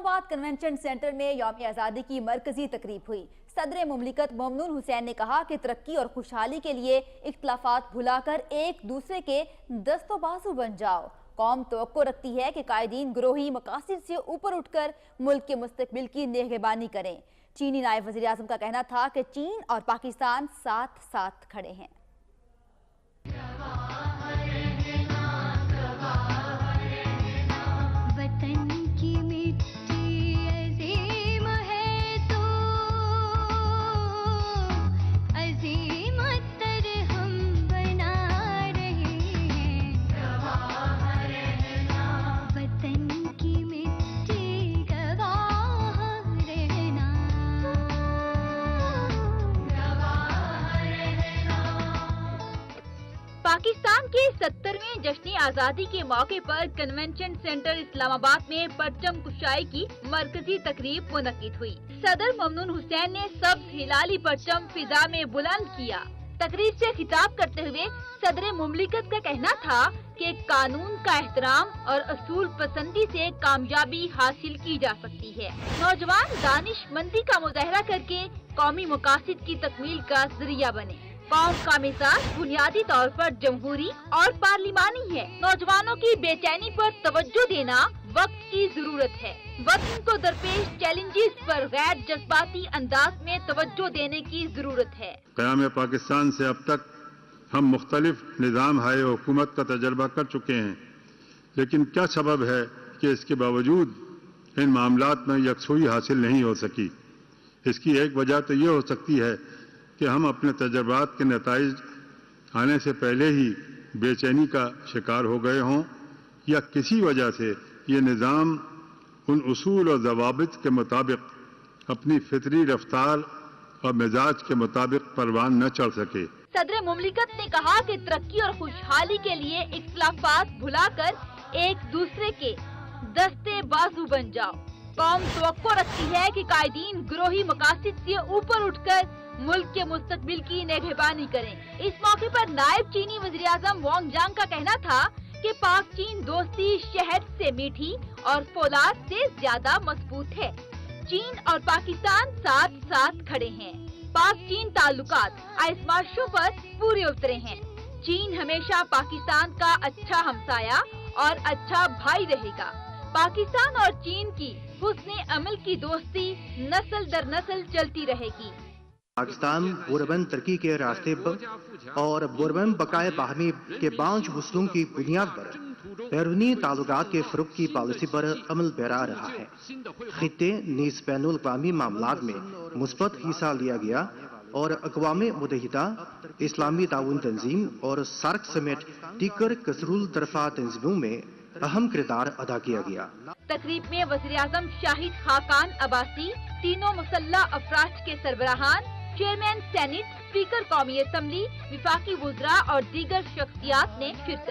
آباد convention centre میں یوم آزادی کی مرکزی تقریب ہوئی۔ صدر مملکت ممنون حسین نے کہا کہ ترقی اور خوشحالی کے لیے اختلافات بھلا کر ایک دوسرے کے دست و بازو بن جاؤ۔ قوم توقع رکھتی ہے کہ قائدین گروہی مقاصد سے اوپر اٹھ کر ملک کے مستقبل کی نگہبانی کریں۔ چینی نائب وزیر اعظم کا کہنا تھا کہ چین اور پاکستان ساتھ ساتھ کھڑے ہیں۔ پاکستان کے 70ویں جشن آزادی کے موقع پر کنونشن سینٹر اسلام آباد میں پرچم کشائی کی مرکزی تقریب منعقد ہوئی۔ صدر ممنون حسین نے سبز ہلالی پرچم فضا میں بلند کیا۔ تقریب سے خطاب کرتے ہوئے صدر مملکت کا کہنا تھا کہ قانون کا احترام اور اصول پسندی سے کامیابی حاصل کی جا سکتی ہے۔ نوجوان دانش مندی کا مظاہرہ کر کے قومی مقاصد کی تکمیل کا ذریعہ بنے۔ قوم کا مزاج بنیادی طور پر جمہوری اور پارلیمانی ہے۔ نوجوانوں کی بے چینی پر توجہ دینا وقت کی ضرورت ہے۔ وطن کو درپیش چیلنجز پر غیر جذباتی انداز میں توجہ دینے کی ضرورت ہے۔ قیام پاکستان سے اب تک ہم مختلف نظام ہائے حکومت کا تجربہ کر چکے ہیں، لیکن کیا سبب ہے کہ اس کے باوجود ان معاملات میں یکسوئی حاصل نہیں ہو سکی؟ اس کی ایک وجہ تو یہ ہو سکتی ہے کہ ہم اپنے تجربات کے نتائج آنے سے پہلے ہی بے چینی کا شکار ہو گئے ہوں، یا کسی وجہ سے یہ نظام ان اصول اور ضوابط کے مطابق اپنی فطری رفتار اور مزاج کے مطابق پروان نہ چڑھ سکے۔ صدر مملکت نے کہا کہ ترقی اور خوشحالی کے لیے اختلافات بھلا کر ایک دوسرے کے دستے بازو بن جاؤ۔ قوم توقع رکھتی ہے کہ قائدین گروہی مقاصد سے اوپر اٹھ کر ملک کے مستقبل کی نگہبانی کریں۔ اس موقع پر نائب چینی وزیر اعظم وانگ جانگ کا کہنا تھا کہ پاک چین دوستی شہد سے میٹھی اور فولاد سے زیادہ مضبوط ہے۔ چین اور پاکستان ساتھ ساتھ کھڑے ہیں۔ پاک چین تعلقات آزمائشوں پر پورے اترے ہیں۔ چین ہمیشہ پاکستان کا اچھا ہمسایہ اور اچھا بھائی رہے گا۔ پاکستان اور چین کی حسن عمل کی دوستی نسل در نسل چلتی رہے گی۔ پاکستان پرامن ترقی کے راستے پر اور پرامن بقائے باہمی کے 5 اصولوں کی بنیاد پر بیرونی تعلقات کے فروغ کی پالیسی پر عمل پیرا رہا ہے۔ خطے نیز بین الاقوامی معاملات میں مثبت حصہ لیا گیا اور اقوام متحدہ، اسلامی تعاون تنظیم اور سارک سمیت دیگر کثیر طرفہ تنظیموں میں اہم کردار ادا کیا گیا۔ تقریب میں وزیر اعظم شاہد خاقان عباسی، تینوں مسلح افواج کے سربراہان، چیئرمین سینٹ، اسپیکر قومی اسمبلی، وفاقی وزراء اور دیگر شخصیات نے شرکت